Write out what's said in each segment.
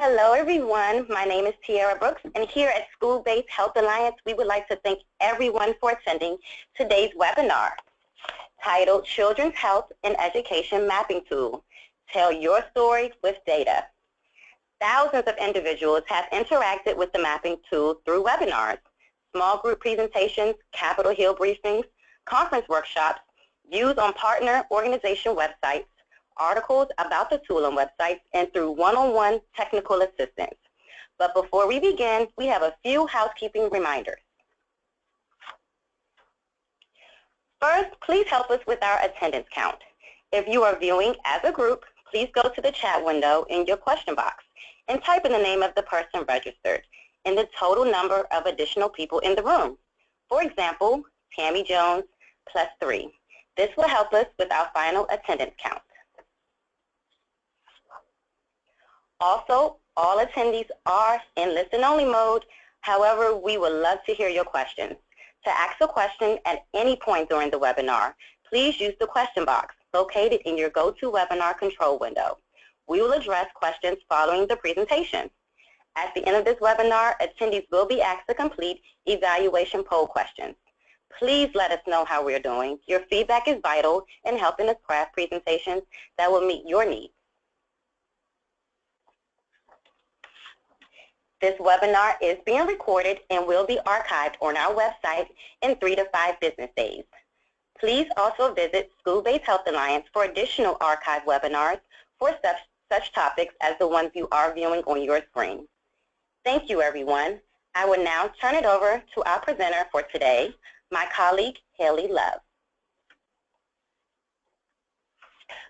Hello everyone, my name is Tiara Brooks, and here at School-Based Health Alliance, we would like to thank everyone for attending today's webinar titled Children's Health and Education Mapping Tool, Tell Your Story with Data. Thousands of individuals have interacted with the mapping tool through webinars, small group presentations, Capitol Hill briefings, conference workshops, views on partner organization websites, articles about the tool on websites, and through one-on-one technical assistance. But before we begin, we have a few housekeeping reminders. First, please help us with our attendance count. If you are viewing as a group, please go to the chat window in your question box and type in the name of the person registered and the total number of additional people in the room. For example, Tammy Jones +3. This will help us with our final attendance count. Also, all attendees are in listen-only mode. However, we would love to hear your questions. To ask a question at any point during the webinar, please use the question box located in your GoToWebinar control window. We will address questions following the presentation. At the end of this webinar, attendees will be asked to complete evaluation poll questions. Please let us know how we're doing. Your feedback is vital in helping us craft presentations that will meet your needs. This webinar is being recorded and will be archived on our website in 3 to 5 business days. Please also visit School-Based Health Alliance for additional archived webinars for such topics as the ones you are viewing on your screen. Thank you, everyone. I will now turn it over to our presenter for today, my colleague, Haley Love.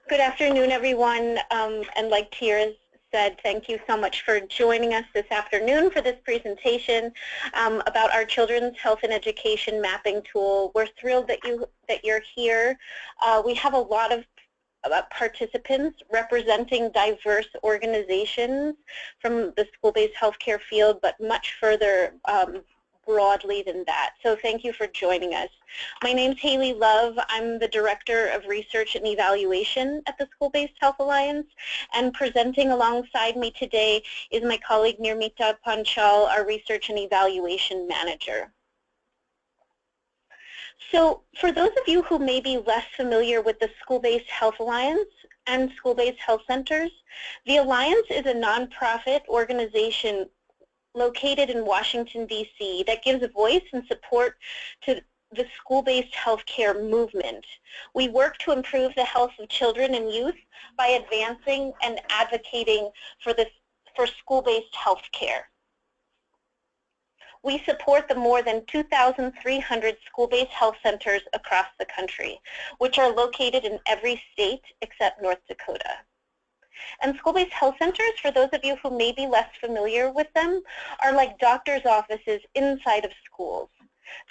Good afternoon, everyone. And like Tiara said, thank you so much for joining us this afternoon for this presentation about our Children's Health and Education Mapping Tool. We're thrilled that you're here. We have a lot of participants representing diverse organizations from the school-based healthcare field, but much further broadly than that. So thank you for joining us. My name's Haley Love. I'm the Director of Research and Evaluation at the School-Based Health Alliance, and presenting alongside me today is my colleague Nirmita Panchal, our Research and Evaluation Manager. So for those of you who may be less familiar with the School-Based Health Alliance and school-based health centers, the Alliance is a nonprofit organization located in Washington, D.C. that gives a voice and support to the school-based healthcare movement. We work to improve the health of children and youth by advancing and advocating for school-based healthcare. We support the more than 2,300 school-based health centers across the country, which are located in every state except North Dakota. And school-based health centers, for those of you who may be less familiar with them, are like doctor's offices inside of schools.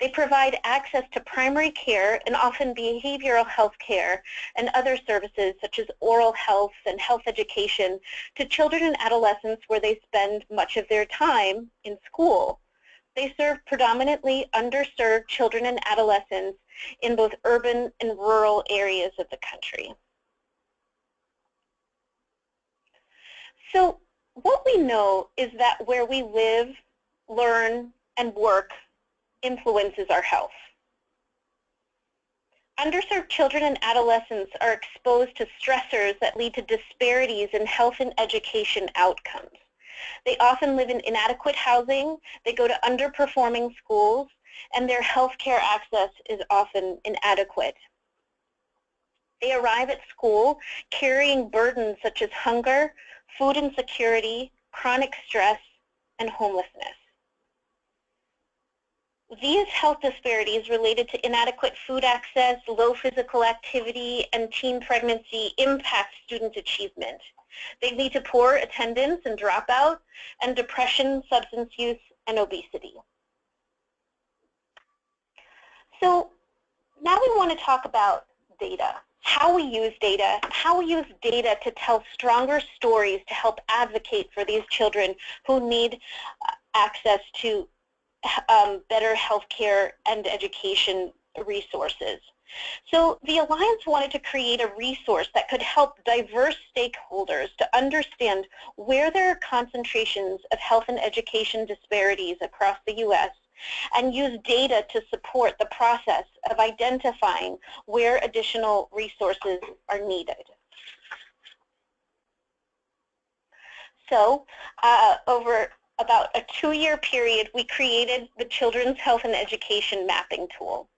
They provide access to primary care and often behavioral health care and other services such as oral health and health education to children and adolescents where they spend much of their time in school. They serve predominantly underserved children and adolescents in both urban and rural areas of the country. So what we know is that where we live, learn, and work influences our health. Underserved children and adolescents are exposed to stressors that lead to disparities in health and education outcomes. They often live in inadequate housing, they go to underperforming schools, and their health care access is often inadequate. They arrive at school carrying burdens such as hunger, food insecurity, chronic stress, and homelessness. These health disparities related to inadequate food access, low physical activity, and teen pregnancy impact student achievement. They lead to poor attendance and dropout, and depression, substance use, and obesity. So now we want to talk about data. How we use data, to tell stronger stories to help advocate for these children who need access to better health care and education resources. So the Alliance wanted to create a resource that could help diverse stakeholders to understand where there are concentrations of health and education disparities across the U.S. and use data to support the process of identifying where additional resources are needed. So over about a 2-year period, we created the Children's Health and Education Mapping Tool.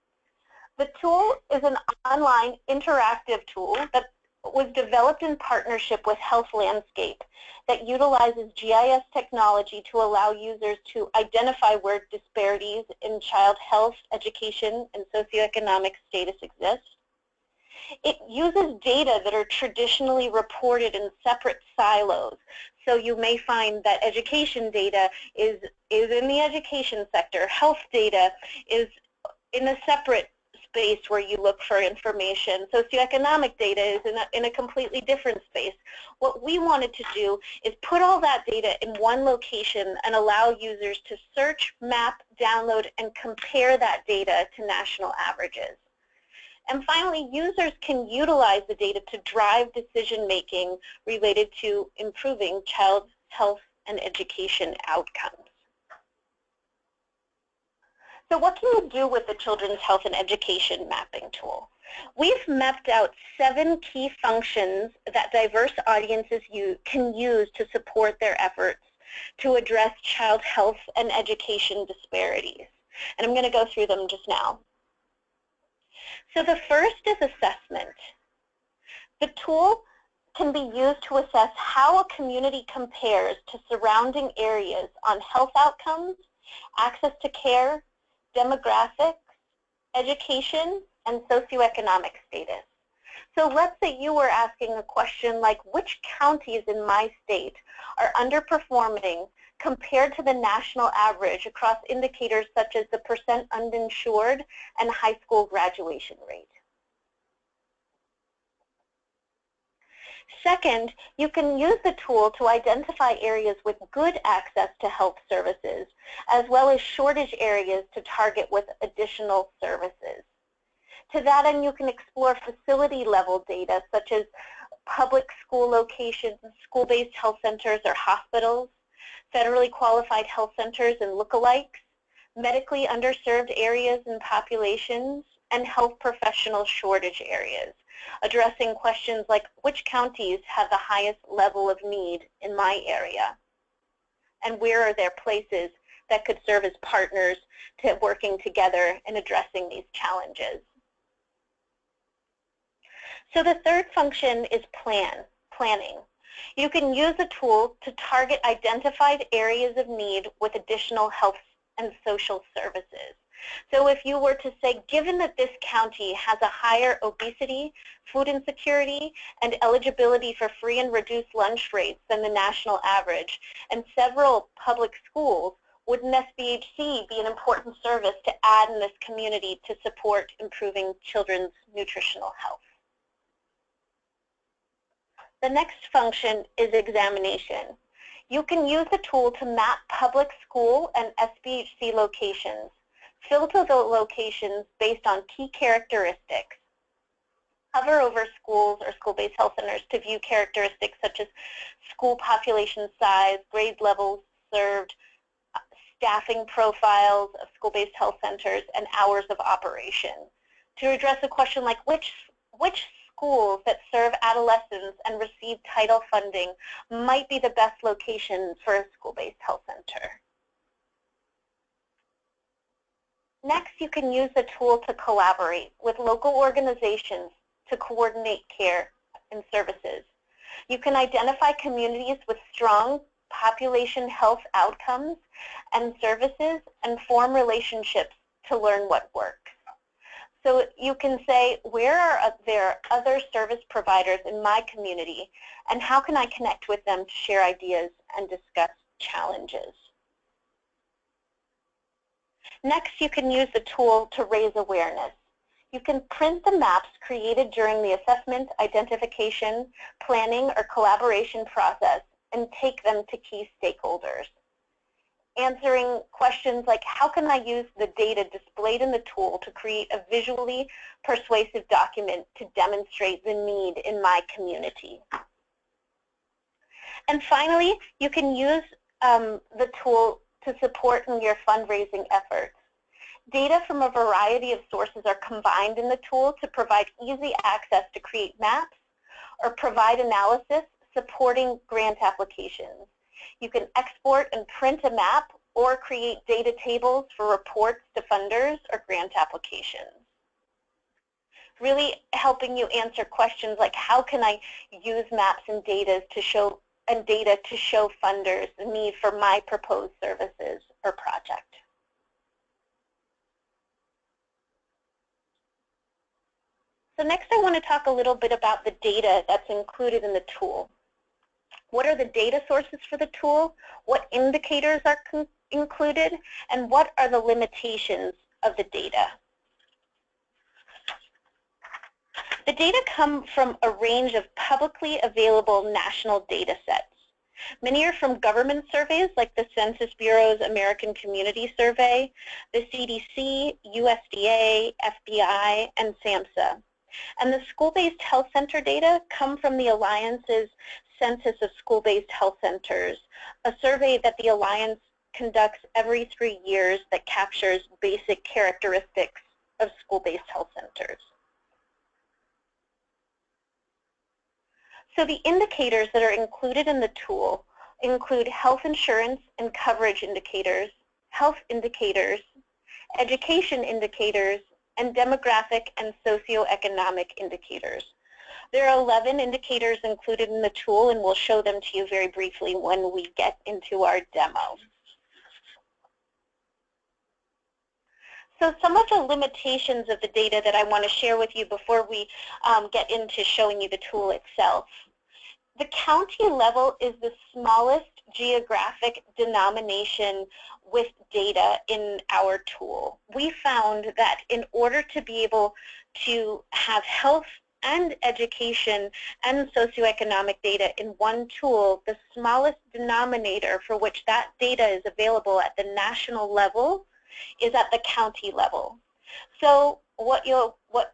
The tool is an online interactive tool that was developed in partnership with Health Landscape that utilizes GIS technology to allow users to identify where disparities in child health, education, and socioeconomic status exist. It uses data that are traditionally reported in separate silos. So you may find that education data is in the education sector. Health data is in a separate space where you look for information. Socioeconomic data is in a completely different space. What we wanted to do is put all that data in one location and allow users to search, map, download, and compare that data to national averages. And finally, users can utilize the data to drive decision-making related to improving child health and education outcomes. So what can you do with the Children's Health and Education Mapping Tool? We've mapped out 7 key functions that diverse audiences can use to support their efforts to address child health and education disparities. And I'm going to go through them just now. So the first is assessment. The tool can be used to assess how a community compares to surrounding areas on health outcomes, access to care, demographics, education, and socioeconomic status. So let's say you were asking a question like, which counties in my state are underperforming compared to the national average across indicators such as the percent uninsured and high school graduation rate? Second, you can use the tool to identify areas with good access to health services, as well as shortage areas to target with additional services. To that end, you can explore facility-level data, such as public school locations, school-based health centers or hospitals, federally qualified health centers and lookalikes, medically underserved areas and populations, and health professional shortage areas, addressing questions like which counties have the highest level of need in my area, and where are there places that could serve as partners to working together in addressing these challenges. So the third function is planning. You can use a tool to target identified areas of need with additional health and social services. So if you were to say, given that this county has a higher obesity, food insecurity, and eligibility for free and reduced lunch rates than the national average, and several public schools, would an SBHC be an important service to add in this community to support improving children's nutritional health? The next function is examination. You can use the tool to map public school and SBHC locations, filter the locations based on key characteristics, hover over schools or school-based health centers to view characteristics such as school population size, grade levels served, staffing profiles of school-based health centers, and hours of operation. To address a question like which schools that serve adolescents and receive title funding might be the best location for a school-based health center. Next, you can use the tool to collaborate with local organizations to coordinate care and services. You can identify communities with strong population health outcomes and services and form relationships to learn what works. So you can say, where are there other service providers in my community, and how can I connect with them to share ideas and discuss challenges? Next, you can use the tool to raise awareness. You can print the maps created during the assessment, identification, planning, or collaboration process and take them to key stakeholders. answering questions like, how can I use the data displayed in the tool to create a visually persuasive document to demonstrate the need in my community? And finally, you can use the tool to support in your fundraising efforts. Data from a variety of sources are combined in the tool to provide easy access to create maps or provide analysis supporting grant applications. You can export and print a map or create data tables for reports to funders or grant applications. Really helping you answer questions like, how can I use maps and data to show funders the need for my proposed services or project. So next I want to talk a little bit about the data that's included in the tool. What are the data sources for the tool? What indicators are included? And what are the limitations of the data? The data come from a range of publicly available national data sets. Many are from government surveys like the Census Bureau's American Community Survey, the CDC, USDA, FBI, and SAMHSA. And the school-based health center data come from the Alliance's Census of School-Based Health Centers, a survey that the Alliance conducts every 3 years that captures basic characteristics of school-based health centers. So the indicators that are included in the tool include health insurance and coverage indicators, health indicators, education indicators, and demographic and socioeconomic indicators. There are 11 indicators included in the tool, and we'll show them to you very briefly when we get into our demo. So some of the limitations of the data that I want to share with you before we get into showing you the tool itself. The county level is the smallest geographic denomination with data in our tool. We found that in order to be able to have health and education and socioeconomic data in one tool, the smallest denominator for which that data is available at the national level is at the county level. So what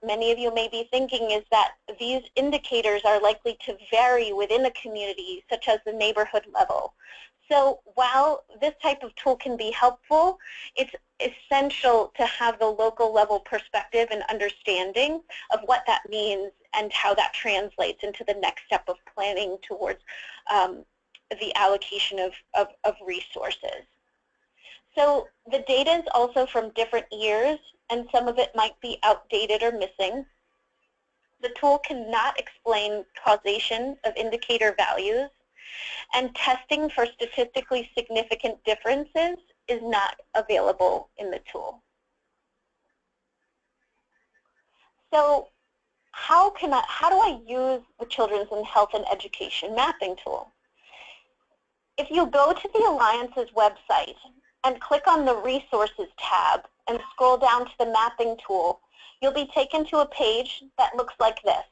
many of you may be thinking is that these indicators are likely to vary within a community, such as the neighborhood level. So while this type of tool can be helpful, it's essential to have the local level perspective and understanding of what that means and how that translates into the next step of planning towards the allocation of resources. So the data is also from different years, and some of it might be outdated or missing. The tool cannot explain causation of indicator values, and testing for statistically significant differences is not available in the tool. So how do I use the Children's in Health and Education mapping tool? If you go to the Alliance's website and click on the Resources tab and scroll down to the Mapping tool, you'll be taken to a page that looks like this.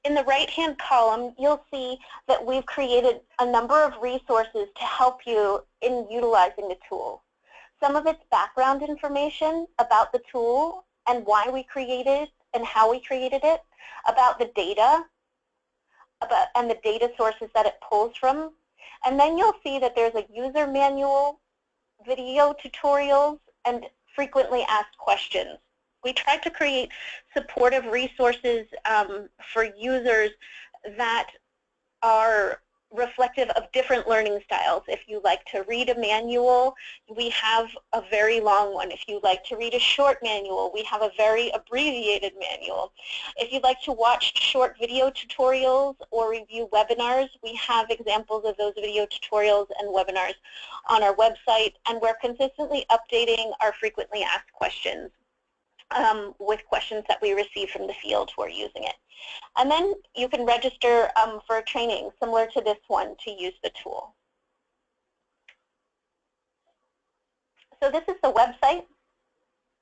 In the right-hand column, you'll see that we've created a number of resources to help you in utilizing the tool. Some of it's background information about the tool and why we created it and how we created it, about the data, and the data sources that it pulls from. And then you'll see that there's a user manual, video tutorials, and frequently asked questions. We tried to create supportive resources for users that are reflective of different learning styles. If you like to read a manual, we have a very long one. If you like to read a short manual, we have a very abbreviated manual. If you'd like to watch short video tutorials or review webinars, we have examples of those video tutorials and webinars on our website, and we're consistently updating our frequently asked questions with questions that we receive from the field who are using it. And then you can register for a training similar to this one to use the tool. So this is the website,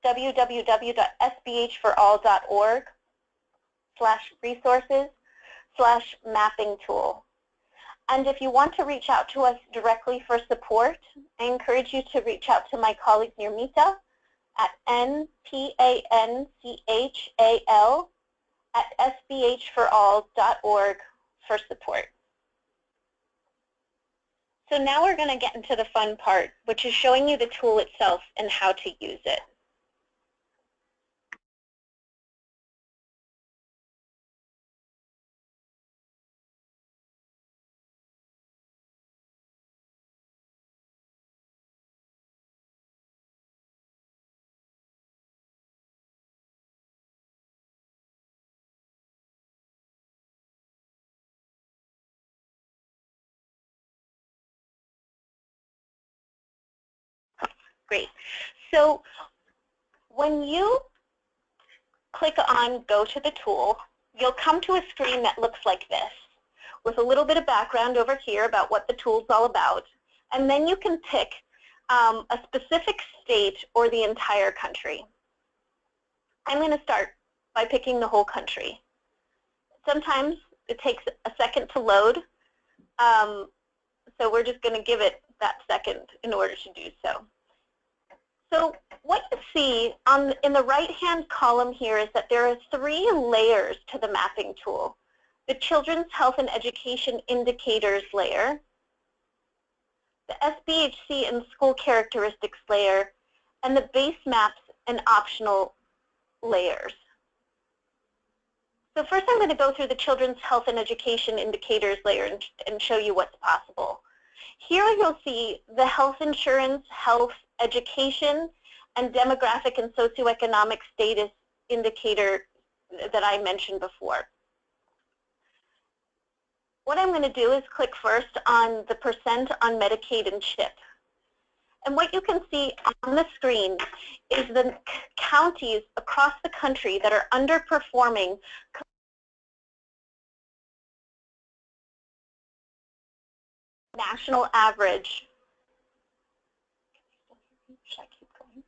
www.sbhforall.org/resources/mapping tool. And if you want to reach out to us directly for support, I encourage you to reach out to my colleague Nirmita at npanchal@sbhforall.org for support. So now we're going to get into the fun part, which is showing you the tool itself and how to use it. Great. So when you click on Go to the Tool, you'll come to a screen that looks like this, with a little bit of background over here about what the tool's all about. And then you can pick a specific state or the entire country. I'm going to start by picking the whole country. Sometimes it takes a second to load, so we're just going to give it that second in order to do so. So what you see in the right-hand column here is that there are 3 layers to the mapping tool. The Children's Health and Education Indicators layer, the SBHC and School Characteristics layer, and the base maps and optional layers. So first I'm going to go through the Children's Health and Education Indicators layer and show you what's possible. Here you'll see the health insurance, health, education, and demographic and socioeconomic status indicator that I mentioned before. What I'm going to do is click first on the percent on Medicaid and CHIP. And what you can see on the screen is the counties across the country that are underperforming national average. Should I keep going?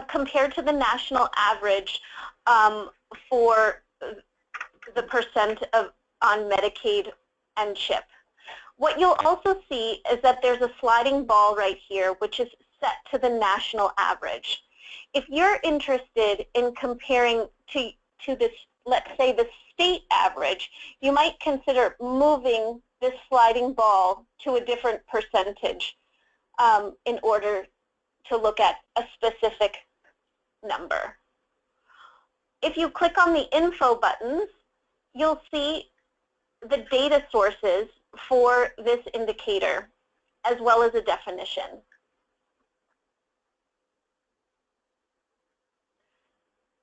Compared to the national average for the percent on Medicaid and CHIP. What you'll also see is that there's a sliding ball right here, which is set to the national average. If you're interested in comparing to this, let's say the state average, you might consider moving this sliding ball to a different percentage in order to look at a specific number. If you click on the info buttons, you'll see the data sources for this indicator, as well as a definition.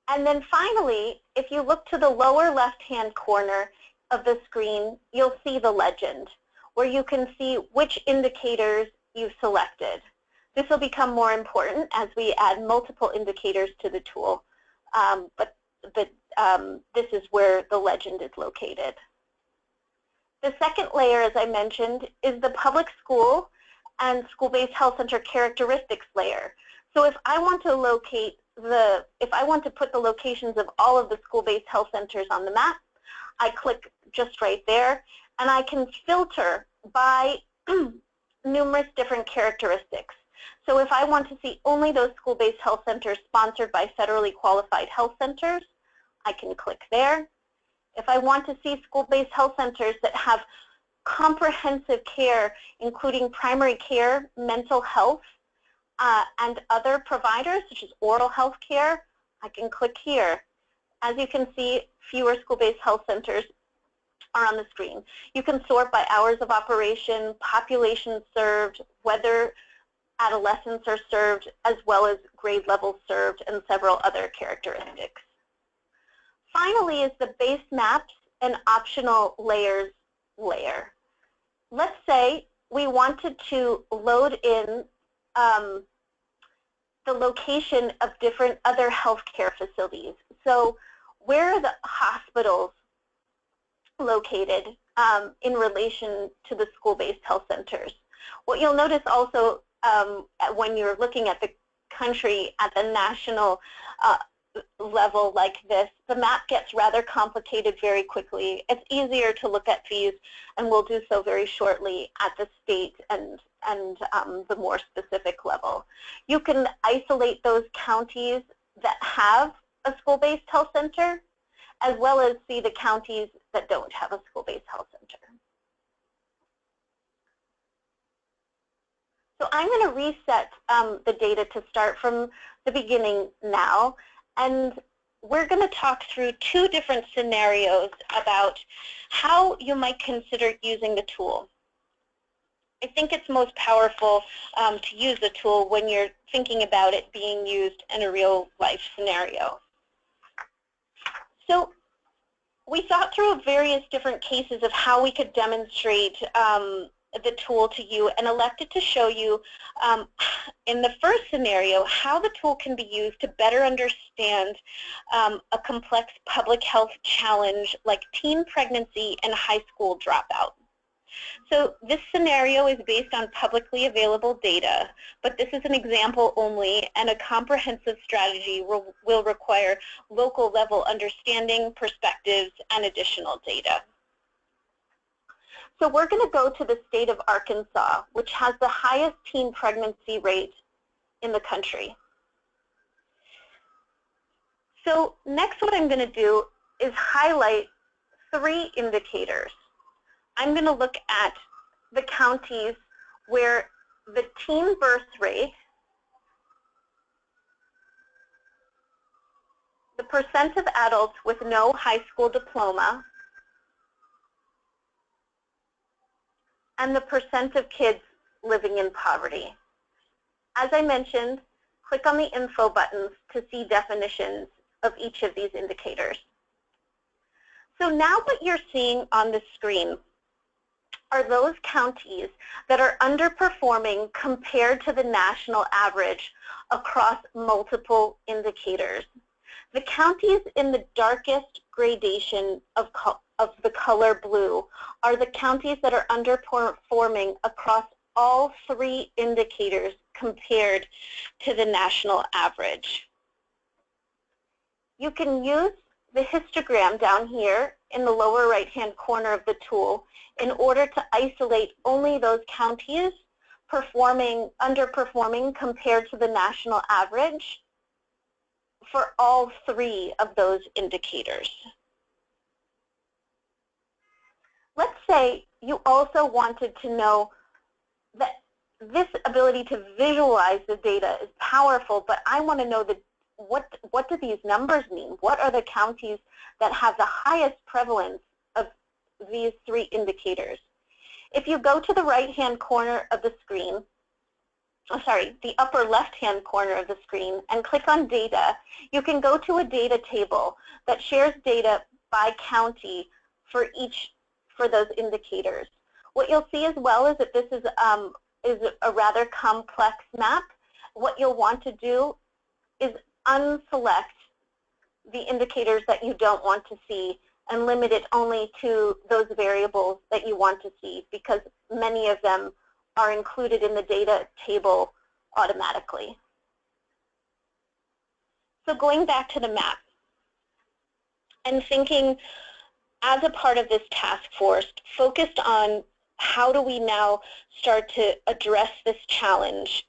And then finally, if you look to the lower left-hand corner of the screen, you'll see the legend, where you can see which indicators you've selected. This will become more important as we add multiple indicators to the tool, but this is where the legend is located. The second layer, as I mentioned, is the public school and school-based health center characteristics layer. So if I want to put the locations of all of the school-based health centers on the map, I click just right there, and I can filter by numerous different characteristics. So if I want to see only those school-based health centers sponsored by federally qualified health centers, I can click there. If I want to see school-based health centers that have comprehensive care, including primary care, mental health, and other providers, such as oral health care, I can click here. As you can see, fewer school-based health centers are on the screen. You can sort by hours of operation, population served, whether adolescents are served, as well as grade levels served, and several other characteristics. Finally is the base maps and optional layers layer. Let's say we wanted to load in the location of different other healthcare facilities. So where are the hospitals located in relation to the school-based health centers? What you'll notice also when you're looking at the country at the national level like this, the map gets rather complicated very quickly. It's easier to look at these, and we'll do so very shortly at the state and the more specific level. You can isolate those counties that have a school-based health center, as well as see the counties that don't have a school-based health center. So I'm going to reset the data to start from the beginning now, and we're going to talk through two different scenarios about how you might consider using the tool. I think it's most powerful to use the tool when you're thinking about it being used in a real-life scenario. So we thought through various different cases of how we could demonstrate the tool to you, and elected to show you in the first scenario how the tool can be used to better understand a complex public health challenge like teen pregnancy and high school dropout. So this scenario is based on publicly available data, but this is an example only, and a comprehensive strategy will require local level understanding, perspectives, and additional data. So we're going to go to the state of Arkansas, which has the highest teen pregnancy rate in the country. So next what I'm going to do is highlight three indicators. I'm going to look at the counties where the teen birth rate, the percent of adults with no high school diploma, and the percent of kids living in poverty. As I mentioned, click on the info buttons to see definitions of each of these indicators. So now what you're seeing on the screen are those counties that are underperforming compared to the national average across multiple indicators. The counties in the darkest gradation of the color blue are the counties that are underperforming across all three indicators compared to the national average. You can use the histogram down here in the lower right-hand corner of the tool in order to isolate only those counties underperforming compared to the national average for all three of those indicators. Let's say you also wanted to know that this ability to visualize the data is powerful, but I want to know that what do these numbers mean? What are the counties that have the highest prevalence of these three indicators? If you go to the right-hand corner of the screen, the upper left-hand corner of the screen and click on data, you can go to a data table that shares data by county for those indicators. What you'll see as well is that this is a rather complex map. What you'll want to do is unselect the indicators that you don't want to see and limit it only to those variables that you want to see, because many of them are included in the data table automatically. So going back to the map and thinking as a part of this task force focused on how do we now start to address this challenge,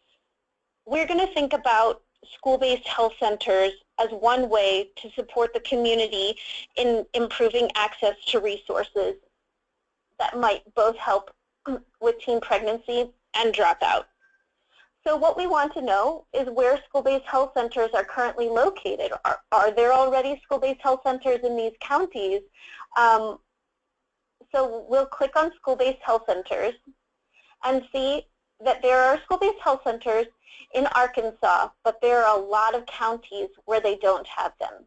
we're going to think about school-based health centers as one way to support the community in improving access to resources that might both help with teen pregnancy and dropout. So what we want to know is where school-based health centers are currently located. Are there already school-based health centers in these counties? So we'll click on school-based health centers and see that there are school-based health centers in Arkansas, but there are a lot of counties where they don't have them.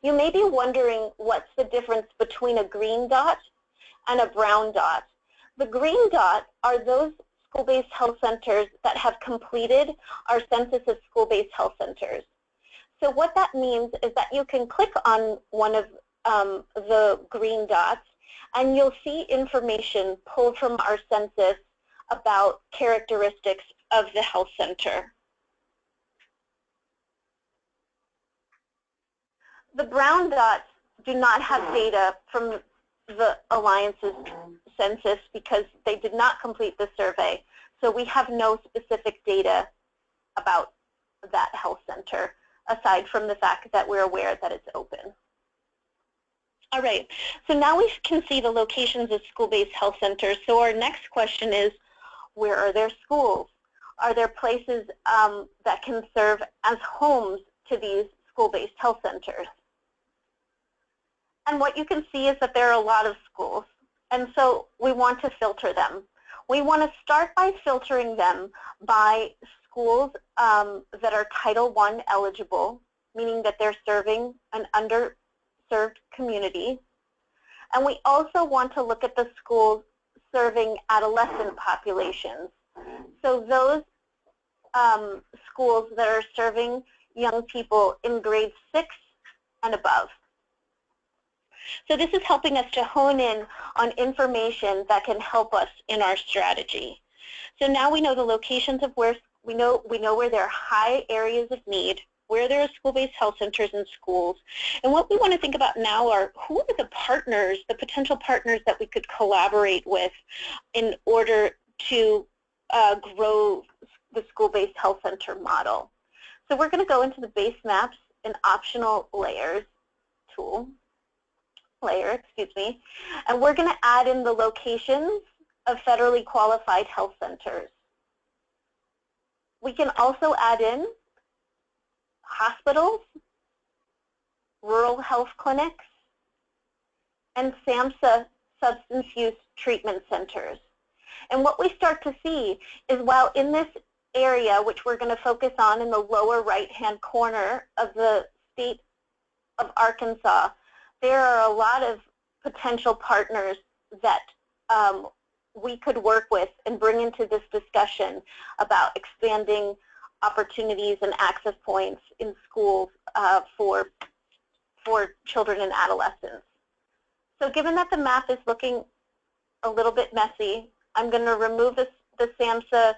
You may be wondering what's the difference between a green dot and a brown dot. The green dot are those school-based health centers that have completed our census of school-based health centers. So what that means is that you can click on one of the green dots and you'll see information pulled from our census about characteristics of the health center. The brown dots do not have data from the Alliance's census because they did not complete the survey. So we have no specific data about that health center, aside from the fact that we're aware that it's open. All right, so now we can see the locations of school-based health centers. So our next question is, where are their schools? Are there places that can serve as homes to these school-based health centers? And what you can see is that there are a lot of schools, and so we want to filter them. We want to start by filtering them by schools that are Title I eligible, meaning that they're serving an underserved community. And we also want to look at the schools serving adolescent populations. So those schools that are serving young people in grade 6 and above. So this is helping us to hone in on information that can help us in our strategy. So now we know the locations of where we know where there are high areas of need, where there are school-based health centers and schools. And what we want to think about now are who are the partners, the potential partners that we could collaborate with in order to grow the school-based health center model. So we're going to go into the base maps and optional layer, and we're going to add in the locations of federally qualified health centers. We can also add in hospitals, rural health clinics, and SAMHSA substance use treatment centers. And what we start to see is while in this area, which we're going to focus on in the lower right-hand corner of the state of Arkansas, there are a lot of potential partners that we could work with and bring into this discussion about expanding opportunities and access points in schools for children and adolescents. So given that the map is looking a little bit messy, I'm going to remove the SAMHSA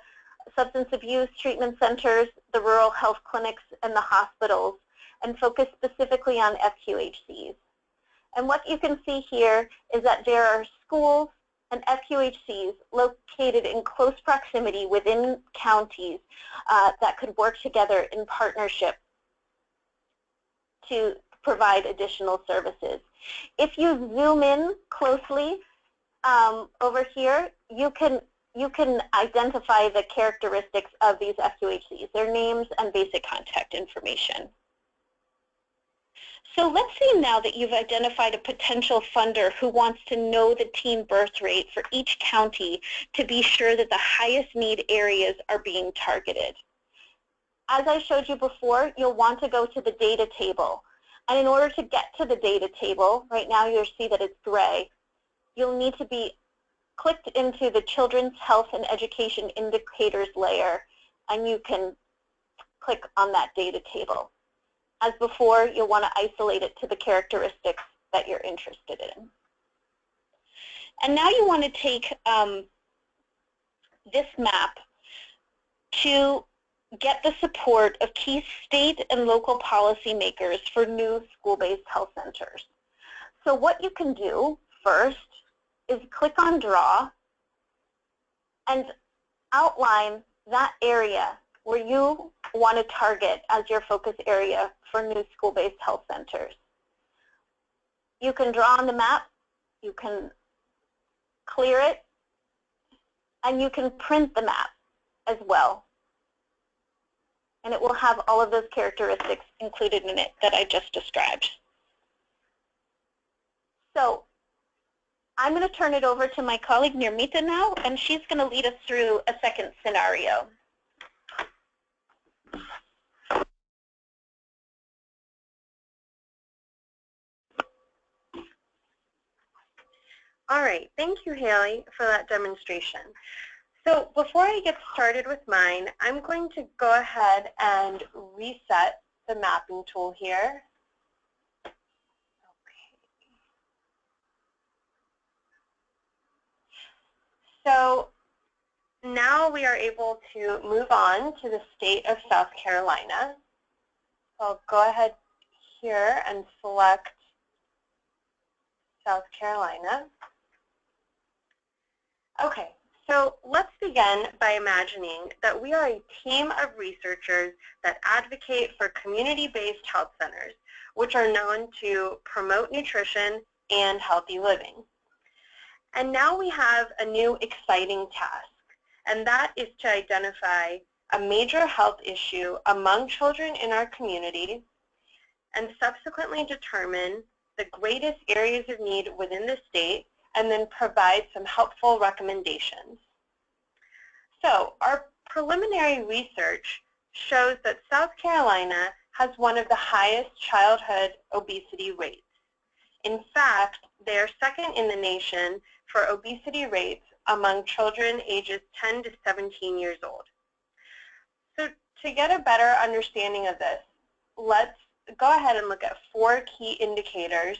substance abuse treatment centers, the rural health clinics, and the hospitals, and focus specifically on FQHCs. And what you can see here is that there are schools and FQHCs located in close proximity within counties that could work together in partnership to provide additional services. If you zoom in closely over here, you can identify the characteristics of these FQHCs, their names and basic contact information. So let's say now that you've identified a potential funder who wants to know the teen birth rate for each county to be sure that the highest need areas are being targeted. As I showed you before, you'll want to go to the data table. And in order to get to the data table, right now you'll see that it's gray, you'll need to be clicked into the Children's Health and Education Indicators layer, and you can click on that data table. As before, you'll want to isolate it to the characteristics that you're interested in. And now you want to take this map to get the support of key state and local policymakers for new school-based health centers. So what you can do first is click on Draw and outline that area where you want to target as your focus area for new school-based health centers. You can draw on the map, you can clear it, and you can print the map as well. And it will have all of those characteristics included in it that I just described. So I'm going to turn it over to my colleague Nirmita now, and she's going to lead us through a second scenario. All right, thank you, Haley, for that demonstration. So before I get started with mine, I'm going to go ahead and reset the mapping tool here. Okay. So now we are able to move on to the state of South Carolina. So I'll go ahead here and select South Carolina. Okay, so let's begin by imagining that we are a team of researchers that advocate for community-based health centers, which are known to promote nutrition and healthy living. And now we have a new exciting task, and that is to identify a major health issue among children in our community and subsequently determine the greatest areas of need within the state and then provide some helpful recommendations. So our preliminary research shows that South Carolina has one of the highest childhood obesity rates. In fact, they are second in the nation for obesity rates among children ages 10 to 17 years old. So to get a better understanding of this, let's go ahead and look at 4 key indicators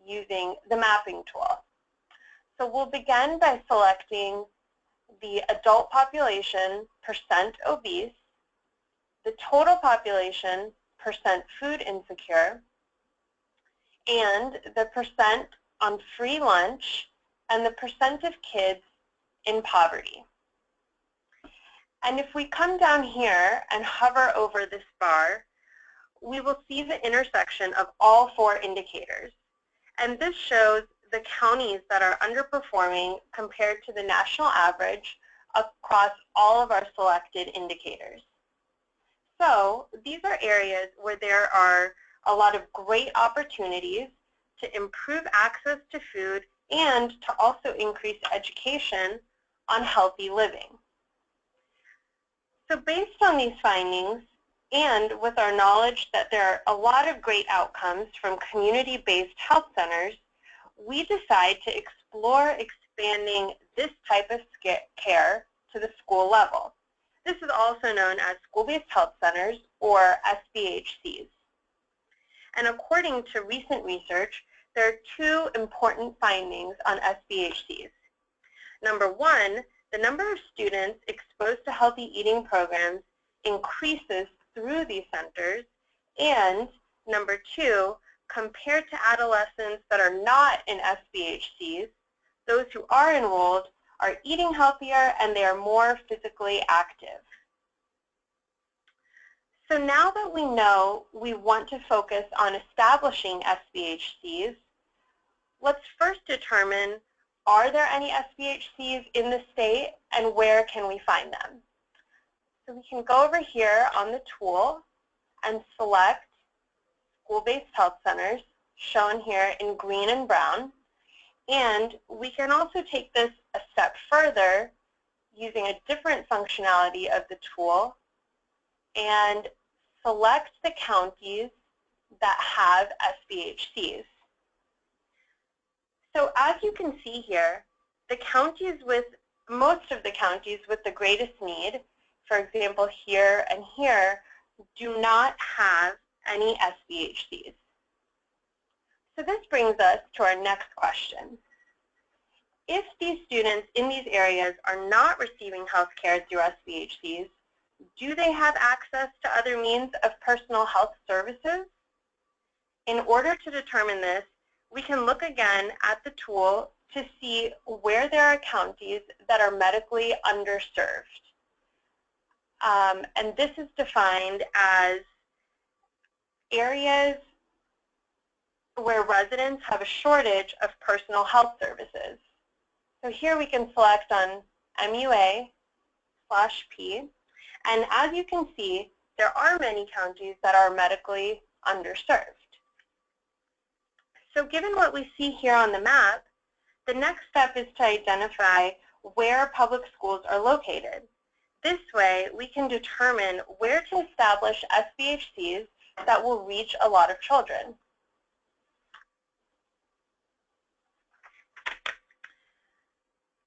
using the mapping tool. So we'll begin by selecting the adult population percent obese, the total population percent food insecure, and the percent on free lunch, and the percent of kids in poverty. And if we come down here and hover over this bar, we will see the intersection of all 4 indicators. And this shows the counties that are underperforming compared to the national average across all of our selected indicators. So these are areas where there are a lot of great opportunities to improve access to food and to also increase education on healthy living. So based on these findings, and with our knowledge that there are a lot of great outcomes from community-based health centers, we decide to explore expanding this type of care to the school level. This is also known as school-based health centers, or SBHCs. And according to recent research, there are 2 important findings on SBHCs. Number 1, the number of students exposed to healthy eating programs increases through these centers, and number 2, compared to adolescents that are not in SBHCs, those who are enrolled are eating healthier and they are more physically active. So now that we know we want to focus on establishing SBHCs, let's first determine, are there any SBHCs in the state and where can we find them? So we can go over here on the tool and select school-based health centers, shown here in green and brown. And we can also take this a step further using a different functionality of the tool and select the counties that have SBHCs. So as you can see here, most of the counties with the greatest need, for example here and here, do not have any SBHCs. So this brings us to our next question. If these students in these areas are not receiving health care through SBHCs, do they have access to other means of personal health services? In order to determine this, we can look again at the tool to see where there are counties that are medically underserved. And this is defined as areas where residents have a shortage of personal health services. So here we can select on MUA/P, and as you can see, there are many counties that are medically underserved. So given what we see here on the map, the next step is to identify where public schools are located. This way, we can determine where to establish SBHCs that will reach a lot of children.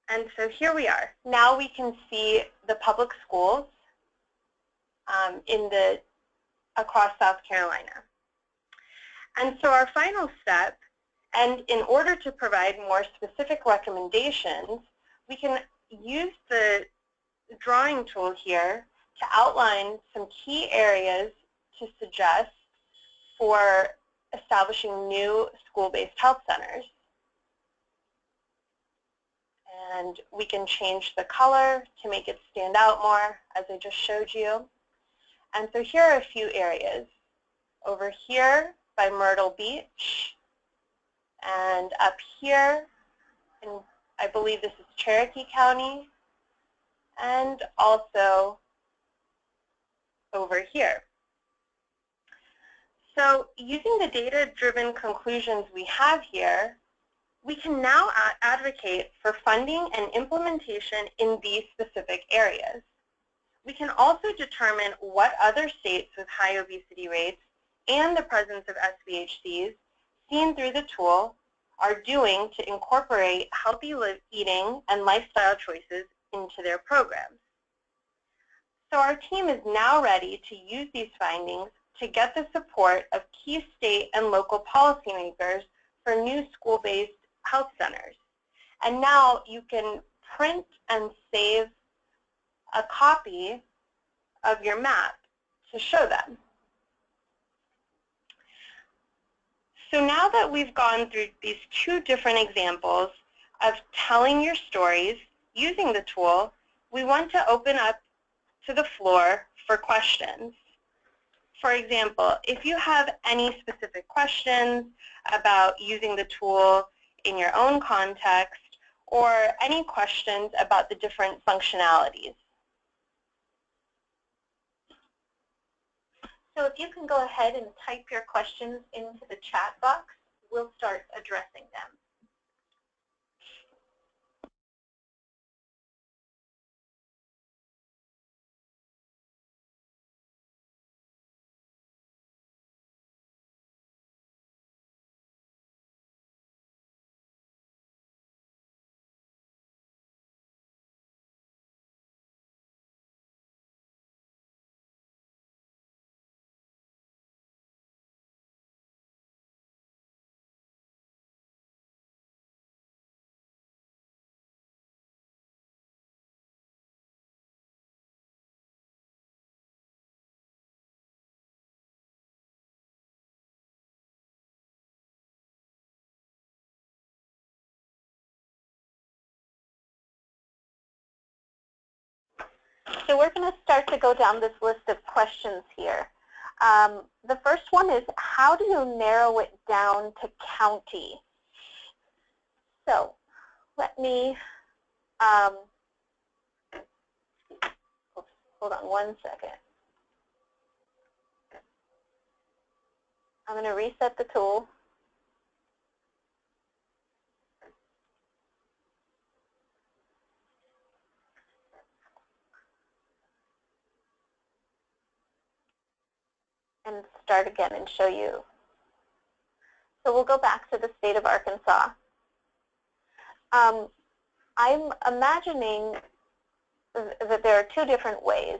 And so here we are. Now we can see the public schools across South Carolina. And so our final step, and in order to provide more specific recommendations, we can use the drawing tool here to outline some key areas to suggest for establishing new school-based health centers. And we can change the color to make it stand out more, as I just showed you. And so here are a few areas. Over here by Myrtle Beach, and up here, in, I believe this is Cherokee County, and also over here. So using the data-driven conclusions we have here, we can now advocate for funding and implementation in these specific areas. We can also determine what other states with high obesity rates and the presence of SBHCs seen through the tool are doing to incorporate healthy eating and lifestyle choices into their programs. So our team is now ready to use these findings to get the support of key state and local policymakers for new school-based health centers. And now you can print and save a copy of your map to show them. So now that we've gone through these two different examples of telling your stories using the tool, we want to open up to the floor for questions. For example, if you have any specific questions about using the tool in your own context, or any questions about the different functionalities. So if you can go ahead and type your questions into the chat box, we'll start addressing them. So we're going to start to go down this list of questions here. The first one is, how do you narrow it down to county? So let me, hold on one second. I'm going to reset the tool. And start again and show you. So we'll go back to the state of Arkansas. I'm imagining that there are two different ways.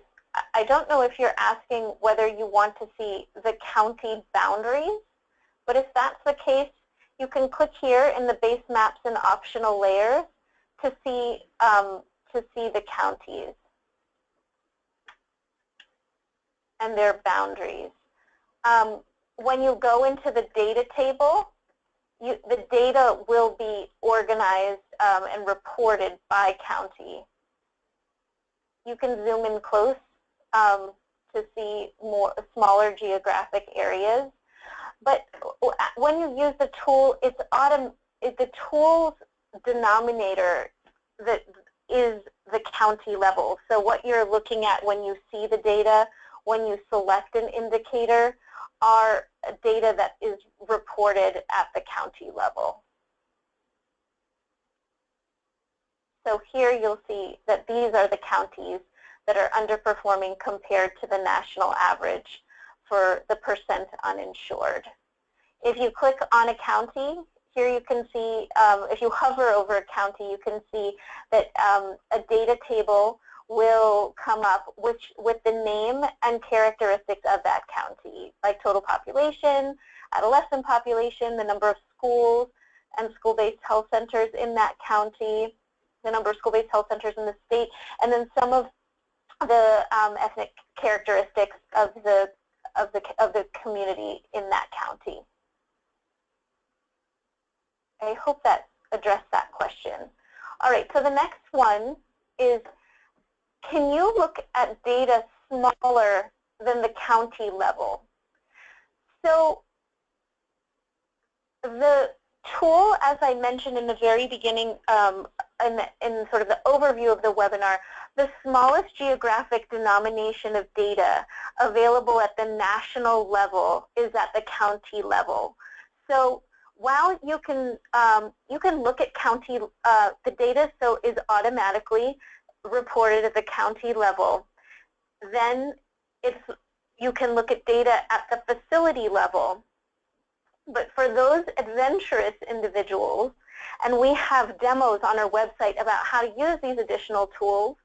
I don't know if you're asking whether you want to see the county boundaries, but if that's the case, you can click here in the base maps and optional layers to see the counties and their boundaries. When you go into the data table, the data will be organized and reported by county. You can zoom in close to see smaller geographic areas. But when you use the tool, it's the tool's denominator that is the county level. So what you're looking at when you see the data, when you select an indicator, are data that is reported at the county level. So here you'll see that these are the counties that are underperforming compared to the national average for the percent uninsured. If you click on a county, here you can see, if you hover over a county, you can see that a data table will come up with the name and characteristics of that county, like total population, adolescent population, the number of schools and school-based health centers in that county, the number of school-based health centers in the state, and then some of the ethnic characteristics of the community in that county. I hope that addressed that question. All right, so the next one is, can you look at data smaller than the county level? So the tool, as I mentioned in the very beginning, in sort of the overview of the webinar, the smallest geographic denomination of data available at the national level is at the county level. So while you can look at county, the data so is automatically reported at the county level, then you can look at data at the facility level. But for those adventurous individuals, and we have demos on our website about how to use these additional tools,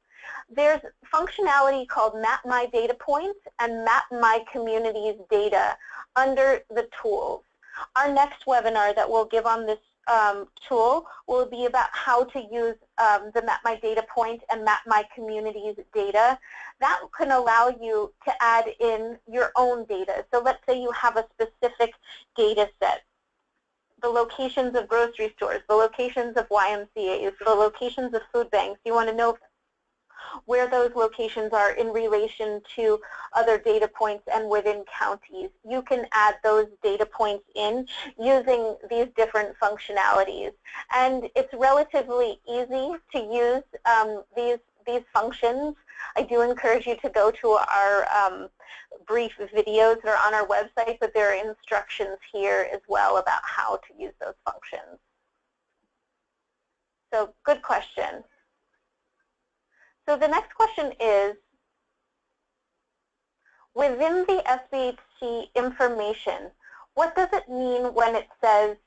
there's functionality called Map My Data Points and Map My Communities Data under the tools. Our next webinar that we'll give on this tool will be about how to use the Map My Data Point and Map My Communities data. That can allow you to add in your own data. So let's say you have a specific data set. The locations of grocery stores, the locations of YMCAs, the locations of food banks. You want to know where those locations are in relation to other data points and within counties. You can add those data points in using these different functionalities. And it's relatively easy to use these functions. I do encourage you to go to our brief videos that are on our website, but there are instructions here as well about how to use those functions. So good question. So the next question is, within the SBHC information, what does it mean when it says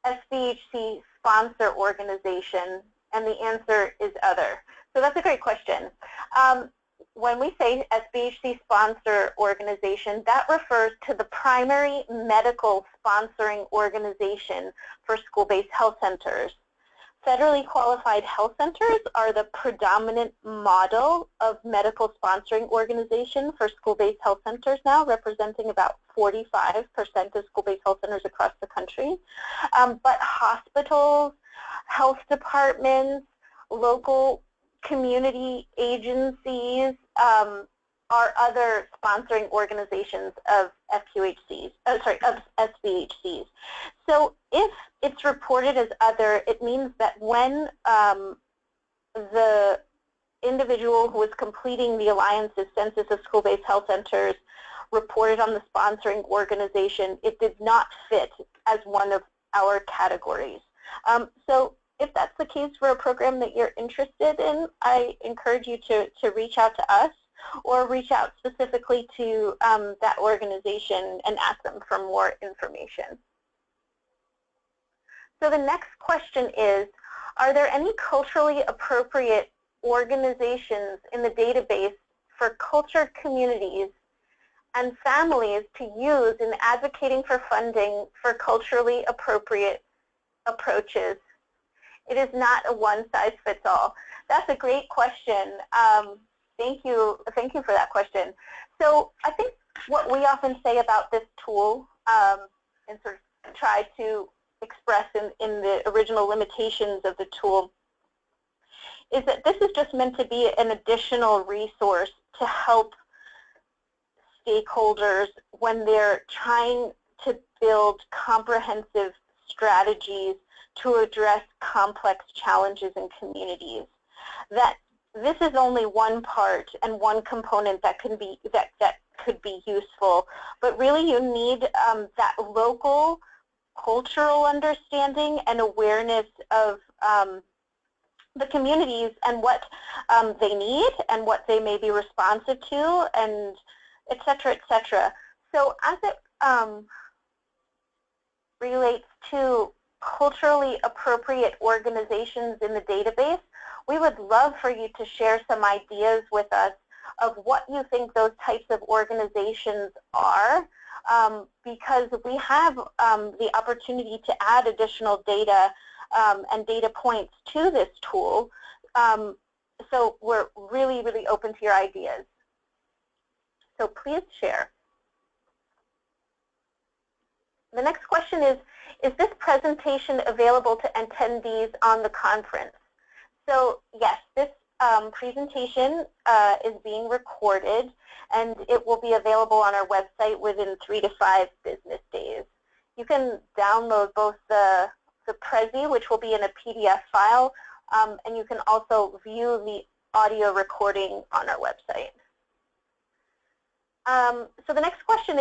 SBHC sponsor organization, and the answer is other? So that's a great question. When we say SBHC sponsor organization, that refers to the primary medical sponsoring organization for school-based health centers. Federally qualified health centers are the predominant model of medical sponsoring organization for school-based health centers now, representing about 45% of school-based health centers across the country. But hospitals, health departments, local community agencies are other sponsoring organizations of FQHCs, of SBHCs. So if it's reported as other, it means that when the individual who was completing the Alliance's Census of School-Based Health Centers reported on the sponsoring organization, it did not fit as one of our categories. So if that's the case for a program that you're interested in, I encourage you to reach out to us or reach out specifically to that organization and ask them for more information. So the next question is, are there any culturally appropriate organizations in the database for culture communities and families to use in advocating for funding for culturally appropriate approaches? It is not a one-size-fits-all. That's a great question. Thank you for that question. So I think what we often say about this tool and sort of try to express in the original limitations of the tool is that this is just meant to be an additional resource to help stakeholders when they're trying to build comprehensive strategies to address complex challenges in communities. That this is only one part and one component that could be useful, but really you need that local cultural understanding and awareness of the communities and what they need and what they may be responsive to, and et cetera, et cetera. So as it relates to culturally appropriate organizations in the database, we would love for you to share some ideas with us of what you think those types of organizations are, because we have the opportunity to add additional data and data points to this tool. So we're really, really open to your ideas. So please share. The next question is this presentation available to attendees on the conference? So yes, this presentation is being recorded, and it will be available on our website within 3 to 5 business days. You can download both the Prezi, which will be in a PDF file, and you can also view the audio recording on our website. So the next question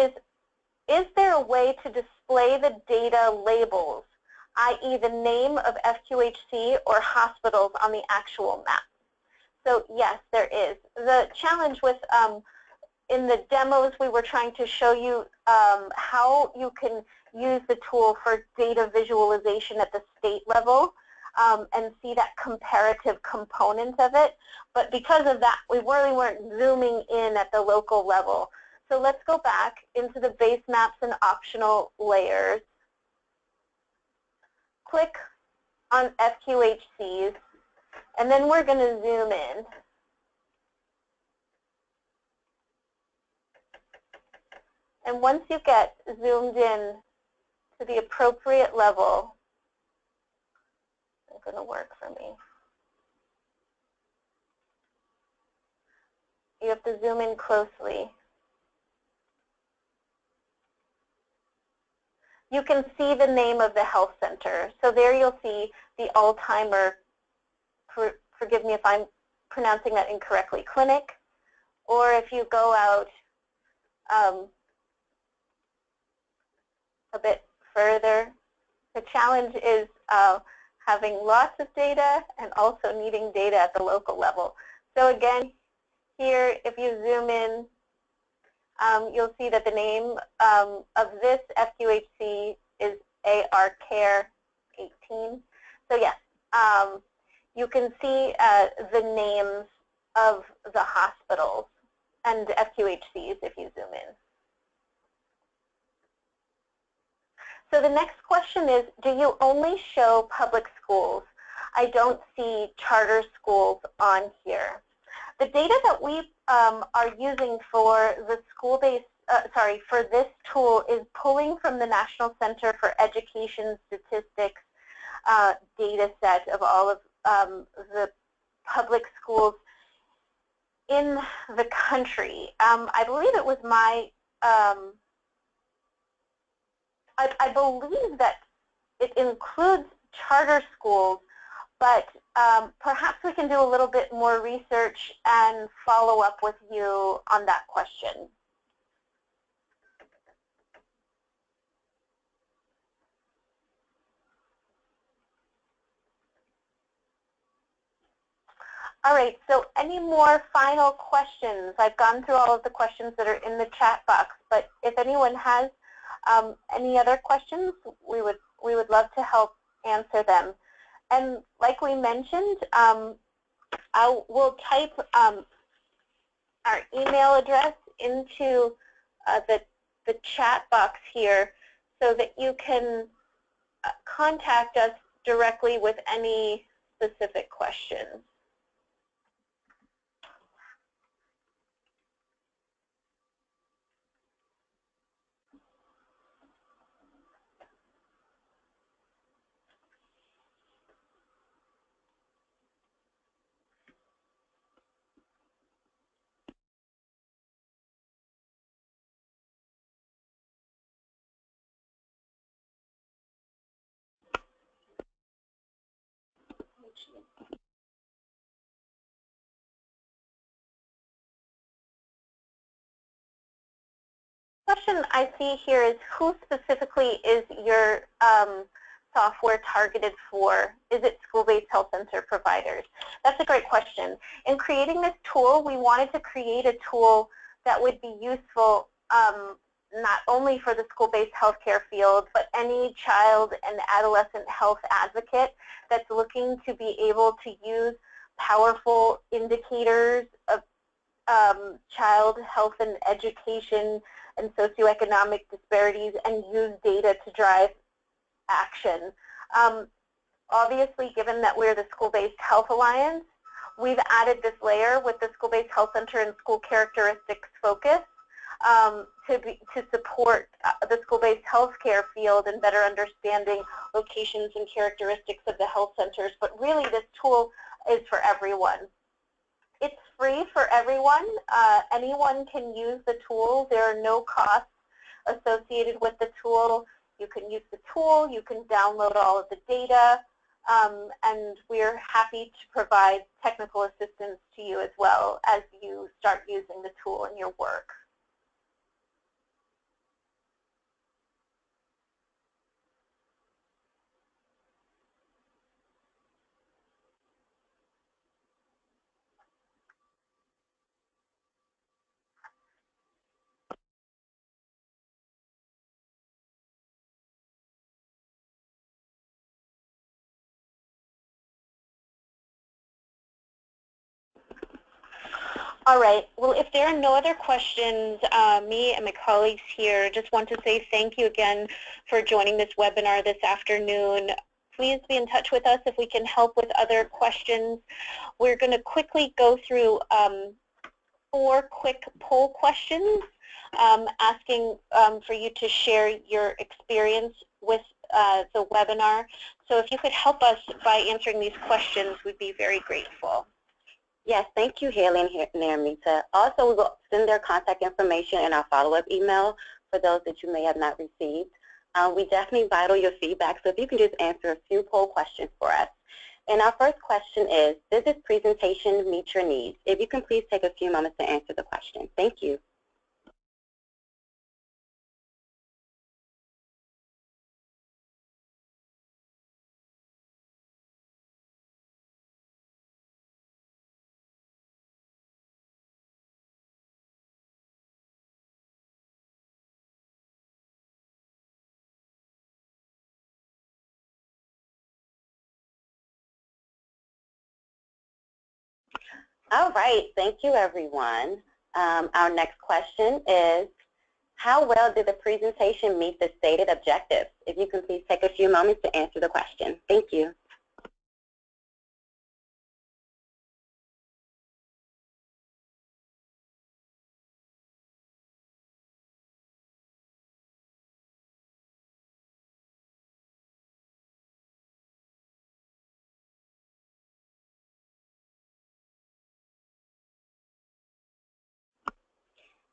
is there a way to display the data labels, i.e. the name of FQHC or hospitals on the actual map? So yes, there is. The challenge with, in the demos, we were trying to show you how you can use the tool for data visualization at the state level and see that comparative component of it. But because of that, we really weren't zooming in at the local level. So let's go back into the base maps and optional layers. Click on FQHCs, and then we're going to zoom in. And once you get zoomed in to the appropriate level, it's going to work for me. You have to zoom in closely. You can see the name of the health center. So there you'll see the Alzheimer, forgive me if I'm pronouncing that incorrectly, clinic. Or if you go out a bit further, the challenge is having lots of data and also needing data at the local level. So again, here, if you zoom in, you'll see that the name of this FQHC is AR Care 18. So yes, you can see the names of the hospitals and FQHCs if you zoom in. So the next question is, do you only show public schools? I don't see charter schools on here. The data that we are using for the school-based, for this tool is pulling from the National Center for Education Statistics data set of all of the public schools in the country. I believe it was my, I believe that it includes charter schools, but perhaps we can do a little bit more research and follow up with you on that question. All right, so any more final questions? I've gone through all of the questions that are in the chat box, but if anyone has any other questions, we would love to help answer them. And like we mentioned, we'll type our email address into the chat box here so that you can contact us directly with any specific questions. Question I see here is, who specifically is your software targeted for? Is it school-based health center providers? That's a great question. In creating this tool, we wanted to create a tool that would be useful not only for the school-based healthcare field, but any child and adolescent health advocate that's looking to be able to use powerful indicators of child health and education and socioeconomic disparities and use data to drive action. Obviously, given that we're the School-Based Health Alliance, we've added this layer with the School-Based Health Center and School Characteristics Focus to support the school-based healthcare field and better understanding locations and characteristics of the health centers. But really, this tool is for everyone. It's free for everyone. Anyone can use the tool. There are no costs associated with the tool. You can use the tool. You can download all of the data. And we're happy to provide technical assistance to you as well as you start using the tool in your work. All right. Well, if there are no other questions, me and my colleagues here just want to say thank you again for joining this webinar this afternoon. Please be in touch with us if we can help with other questions. We're going to quickly go through 4 quick poll questions asking for you to share your experience with the webinar. So if you could help us by answering these questions, we'd be very grateful. Yes, thank you, Haley and Naramita. Also, we will send their contact information in our follow-up email for those that you may have not received. We definitely value your feedback, so if you can just answer a few poll questions for us. And our first question is, does this presentation meet your needs? If you can please take a few moments to answer the question. Thank you. All right, thank you, everyone. Our next question is, how well did the presentation meet the stated objectives? If you can please take a few moments to answer the question. Thank you.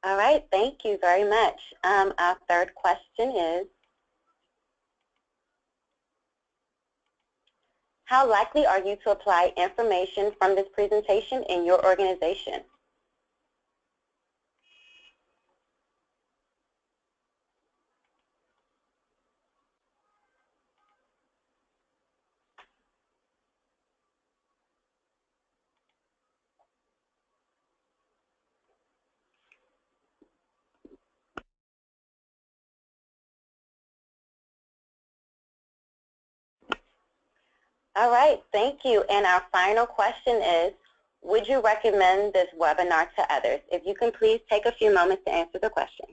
All right, thank you very much. Our third question is, how likely are you to apply information from this presentation in your organization? All right, thank you. And our final question is, would you recommend this webinar to others? If you can please take a few moments to answer the question.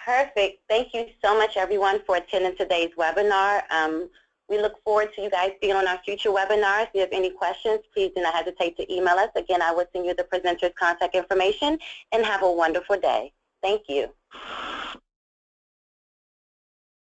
Perfect. Thank you so much, everyone, for attending today's webinar. We look forward to you guys being on our future webinars. If you have any questions, please do not hesitate to email us. Again, I will send you the presenter's contact information, and have a wonderful day. Thank you.